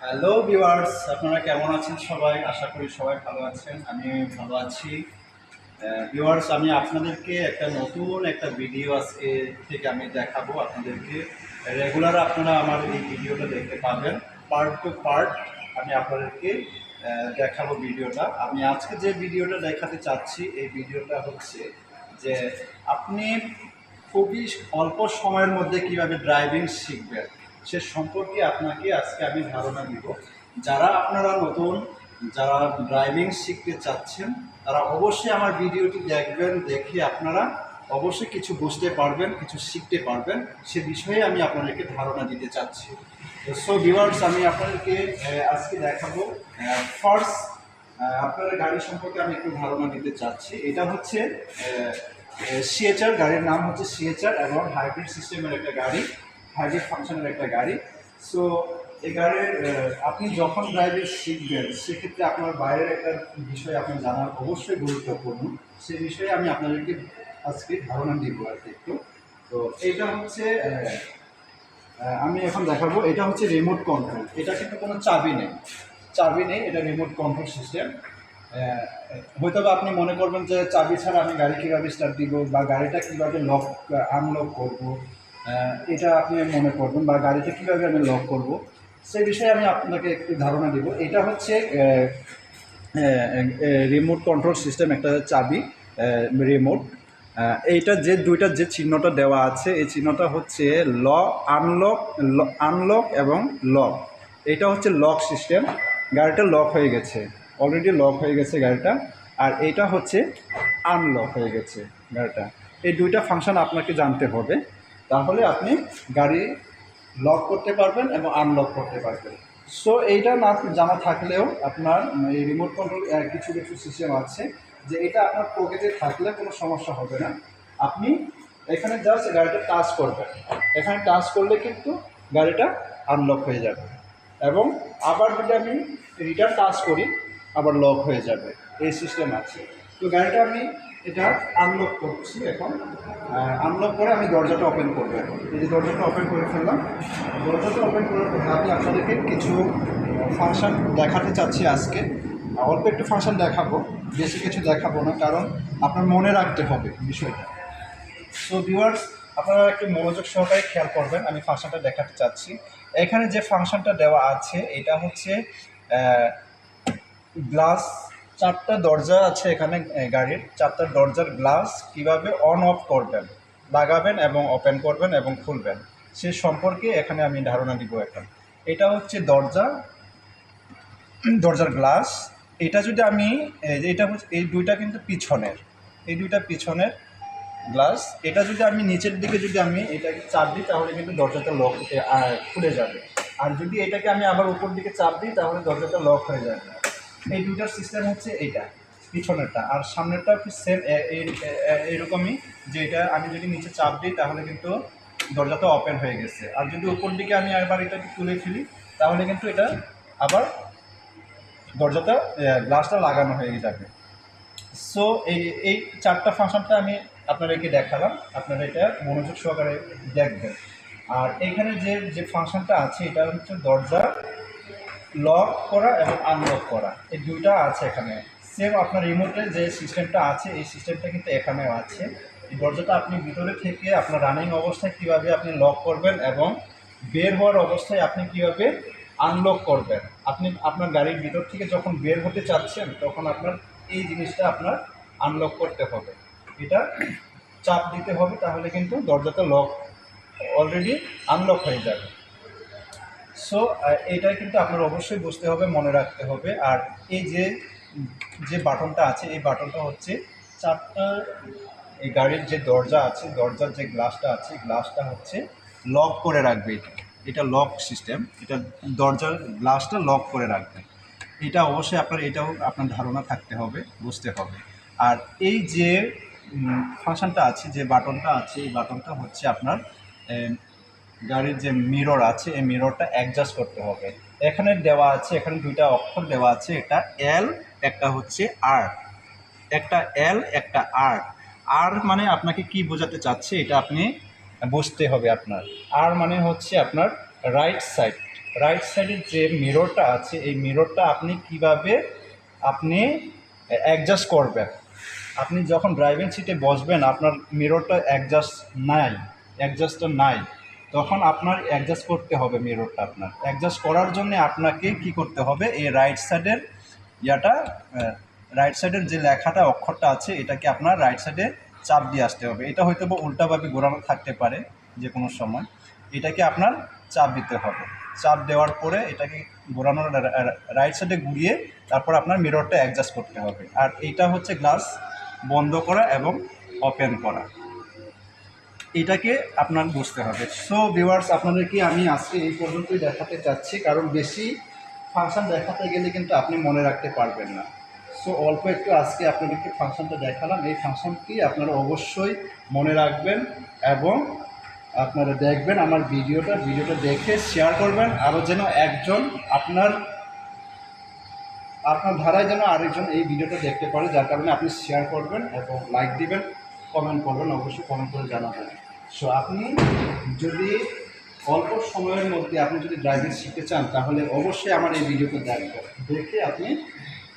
Hello viewers, আপনারা কেমন আছেন সবাই? আশা করি সবাই ভালো আছেন। আমি ভালো আছি। ভিউয়ার্স, আমি আপনাদেরকে নতুন একটা ভিডিও আজকে থেকে আমি দেখাবো আপনাদেরকে। রেগুলার আপনারা আমার এই ভিডিওটা দেখতে পাবেন। পার্ট টু পার্ট আমি আপনাদেরকে দেখাবো ভিডিওটা। আমি আজকে যে ভিডিওটা দেখাতে চাচ্ছি, এই ভিডিওটা হচ্ছে যে আপনি খুবই অল্প সময়ের মধ্যে কিভাবে ড্রাইভিং শিখবেন সে সম্পর্কে আপনাকে আজকে আমি ধারণা দিব। যারা আপনারা নতুন, যারা ড্রাইভিং শিখতে চাচ্ছেন, তারা অবশ্যই আমার ভিডিওটি দেখবেন। দেখে আপনারা অবশ্যই কিছু বুঝতে পারবেন, কিছু শিখতে পারবেন। সে বিষয়ে আমি আপনাদেরকে ধারণা দিতে চাচ্ছি। সো ভিউয়ার্স, আমি আপনাদেরকে আজকে দেখাবো ফার্স্ট আপনার গাড়ি সম্পর্কে আমি একটু ধারণা দিতে চাচ্ছি। এটা হচ্ছে সিএচআর, গাড়ির নাম হচ্ছে সিএচআর এবং হাইব্রিড সিস্টেমের একটা গাড়ি, হাইব্রিড ফাংশনের একটা গাড়ি। সো এই গাড়ির আপনি যখন ড্রাইভিং শিখবেন সেক্ষেত্রে আপনার বাইরের একটা বিষয় আপনার জানার অবশ্যই গুরুত্বপূর্ণ। সে বিষয়ে আমি আপনাদেরকে আজকে ধারণা দিব আর কি একটু। তো এইটা হচ্ছে আমি এখন দেখাবো। এটা হচ্ছে রিমোট কন্ট্রোল। এটা কিন্তু কোনো চাবি নেই, এটা রিমোট কন্ট্রোল সিস্টেম। হয়তো আপনি মনে করবেন যে চাবি ছাড়া আমি গাড়ি কীভাবে স্টার্ট দিব বা গাড়িটা কীভাবে লক আনলক করব, এটা আপনি মনে করবেন, বা গাড়িটা কীভাবে আমি লক করব সেই বিষয়ে আমি আপনাকে একটু ধারণা দিব। এটা হচ্ছে রিমোট কন্ট্রোল সিস্টেম, একটা চাবি রিমোট। এইটা যে দুইটা যে চিহ্নটা দেওয়া আছে, এই চিহ্নটা হচ্ছে আনলক এবং লক। এটা হচ্ছে লক সিস্টেম। গাড়িটা লক হয়ে গেছে, অলরেডি লক হয়ে গেছে গাড়িটা। আর এইটা হচ্ছে আনলক হয়ে গেছে গাড়িটা। এই দুইটা ফাংশন আপনাকে জানতে হবে, তাহলে আপনি গাড়ি লক করতে পারবেন এবং আনলক করতে পারবেন। সো এইটা না জানা থাকলেও আপনার এই রিমোট কন্ট্রোল কিছু কিছু সিস্টেম আছে যে এটা আপনার পকেটে থাকলে কোনো সমস্যা হবে না। আপনি এখানে জাস্ট গাড়িটা টাচ করবেন, এখানে টাচ করলে কিন্তু গাড়িটা আনলক হয়ে যাবে, এবং আবার যদি আমি রিটার্ন টাচ করি আবার লক হয়ে যাবে। এই সিস্টেম আছে। তো গাড়িটা আমি এটা আনলক করছি এখন। আনলক করে আমি দরজাটা ওপেন করবো। এখন এই যে দরজাটা ওপেন করে ফেললাম। দরজাটা ওপেন করার পর আমি আপনাদেরকে কিছু ফাংশন দেখাতে চাচ্ছি আজকে। অল্প একটু ফাংশন দেখাবো, বেশি কিছু দেখাবো না, কারণ আপনার মনে রাখতে হবে বিষয়টা। সো ভিউয়ার্স, আপনারা একটু মনোযোগ সহকারে খেয়াল করবেন। আমি ফাংশনটা দেখাতে চাচ্ছি। এখানে যে ফাংশনটা দেওয়া আছে এটা হচ্ছে গ্লাস। চারটা দরজা আছে এখানে, গাড়ির চারটা দরজার গ্লাস কিভাবে অন অফ করবেন, লাগাবেন এবং ওপেন করবেন এবং খুলবেন সে সম্পর্কে এখানে আমি ধারণা দিব এখন। এটা হচ্ছে দরজার গ্লাস। এটা যদি আমি এটা হচ্ছে এই দুইটা কিন্তু পিছনের, এই দুইটা পিছনের গ্লাস। এটা যদি আমি নিচের দিকে যদি আমি এটাকে চাপ দিই তাহলে কিন্তু দরজাটা লক খুলে যাবে। আর যদি এটাকে আমি আবার উপর দিকে চাপ দিই তাহলে দরজাটা লক হয়ে যাবে। এই দুইটার সিস্টেম হচ্ছে এইটা পিছনেরটা, আর সামনেরটা সেম এইরকমই, যে এটা আমি যদি নিচে চাপ দিই তাহলে কিন্তু দরজাটা ওপেন হয়ে গেছে। আর যদি উপর দিকে আমি আবার এটাকে তুলে ফেলি তাহলে কিন্তু এটা আবার দরজাটা গ্লাসটা লাগানো হয়ে যাবে। সো এই চারটা ফাংশনটা আমি আপনাদেরকে দেখালাম, আপনারা এটা মনোযোগ সহকারে দেখবেন। আর এখানে যে যে ফাংশনটা আছে এটা হচ্ছে দরজা লক করা এবং আনলক করা, এই দুইটা আছে এখানে। সেম আপনার রিমোটে যে সিস্টেমটা আছে এই সিস্টেমটা কিন্তু এখানেও আছে। এই দরজাটা আপনি ভিতরে থেকে আপনার রানিং অবস্থায় কীভাবে আপনি লক করবেন এবং বের হওয়ার অবস্থায় আপনি কীভাবে আনলক করবেন। আপনি আপনার গাড়ির ভিতর থেকে যখন বের হতে চাচ্ছেন তখন আপনার এই জিনিসটা আপনার আনলক করতে হবে। এটা চাপ দিতে হবে, তাহলে কিন্তু দরজাটা লক অলরেডি আনলক হয়ে যাবে। সো এইটাই কিন্তু আপনার অবশ্যই বুঝতে হবে, মনে রাখতে হবে। আর এই যে যে বাটনটা আছে এই বাটনটা হচ্ছে চারটা, এই গাড়ির যে দরজা আছে দরজার যে গ্লাসটা আছে গ্লাসটা হচ্ছে লক করে রাখবে। এটা লক সিস্টেম, এটা দরজার গ্লাসটা লক করে রাখবে। এটা অবশ্যই এটাও আপনার ধারণা থাকতে হবে, বুঝতে হবে। আর এই যে ফাংশনটা আছে, যে বাটনটা আছে, এই বাটনটা হচ্ছে আপনার গাড়ির যে মিরর আছে এই মিররটা অ্যাডজাস্ট করতে হবে। এখানে দেওয়া আছে, এখানে দুইটা অক্ষর দেওয়া আছে, একটা এল একটা হচ্ছে আর, একটা এল একটা আর। আর মানে আপনাকে কি বোঝাতে চাচ্ছে এটা আপনি বুঝতে হবে। আপনার আর মানে হচ্ছে আপনার রাইট সাইড, রাইট সাইডের যে মিররটা আছে এই মিররটা আপনি কিভাবে আপনি অ্যাডজাস্ট করবেন। আপনি যখন ড্রাইভিং সিটে বসবেন আপনার মিররটা অ্যাডজাস্টটা নাই, তখন আপনার অ্যাডজাস্ট করতে হবে মিররটা। আপনার অ্যাডজাস্ট করার জন্য আপনাকে কি করতে হবে, এই রাইট সাইডের ইয়াটা রাইট সাইডের যে লেখাটা অক্ষরটা আছে এটাকে আপনার রাইট সাইডে চাপ দিয়ে আসতে হবে। এটা হয়তো বা উল্টাভাবে ঘোরানো থাকতে পারে যে কোনো সময়, এটাকে আপনার চাপ দিতে হবে। চাপ দেওয়ার পরে এটাকে ঘোরানোর রাইট সাইডে ঘুরিয়ে তারপর আপনার মিররটা অ্যাডজাস্ট করতে হবে। আর এইটা হচ্ছে গ্লাস বন্ধ করা এবং ওপেন করা, এটাকে আপনার বুঝতে হবে। সো ভিউয়ার্স, আপনাদেরকে আমি আজকে এই পর্যন্তই দেখাতে চাচ্ছি, কারণ বেশি ফাংশন দেখাতে গেলে কিন্তু আপনি মনে রাখতে পারবেন না। সো অল্প একটু আজকে আপনাদেরকে ফাংশনটা দেখালাম, এই ফাংশনটি আপনারা অবশ্যই মনে রাখবেন এবং আপনারা দেখবেন আমার ভিডিওটা দেখে শেয়ার করবেন, আরও যেন একজন আপনার ধারায় যেন আরেকজন এই ভিডিওটা দেখতে পারে, যার কারণে আপনি শেয়ার করবেন এবং লাইক দিবেন, কমেন্ট করবেন, অবশ্যই কমেন্ট করে জানাবেন। সো আপনি যদি অল্প সময়ের মধ্যে আপনি যদি ড্রাইভিং শিখতে চান তাহলে অবশ্যই আমার এই ভিডিওটা দেখবেন, দেখে আপনি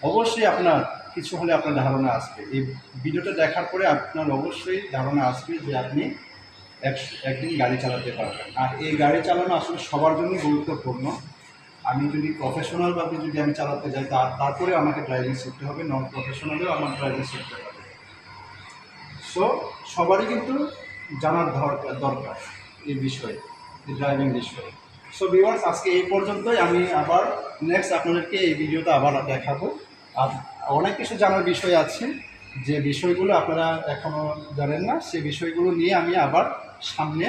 অবশ্যই আপনার কিছু হলে আপনার ধারণা আসবে। এই ভিডিওটা দেখার পরে আপনার অবশ্যই ধারণা আসবে যে আপনি একদিন গাড়ি চালাতে পারবেন। আর এই গাড়ি চালানো আসলে সবার জন্য গুরুত্বপূর্ণ। আমি যদি প্রফেশনালভাবে যদি আমি চালাতে যাই তারপরে আমাকে ড্রাইভিং শিখতে হবে, নন প্রফেশনালেও আমার ড্রাইভিং শিখতে হবে। সো সবারই কিন্তু জানার দরকার এই বিষয়ে, এই ড্রাইভিং বিষয়ে। সো ভিউয়ার্স, আজকে এই পর্যন্তই। আমি আবার নেক্সট আপনাদেরকে এই ভিডিওটা আবার দেখাবো। আর অনেক কিছু জানার বিষয় আছে, যে বিষয়গুলো আপনারা এখনও জানেন না, সেই বিষয়গুলো নিয়ে আমি আবার সামনে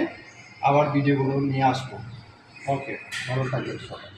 ভিডিওগুলো নিয়ে আসবো। ওকে, ভালো থাকবেন সবাই।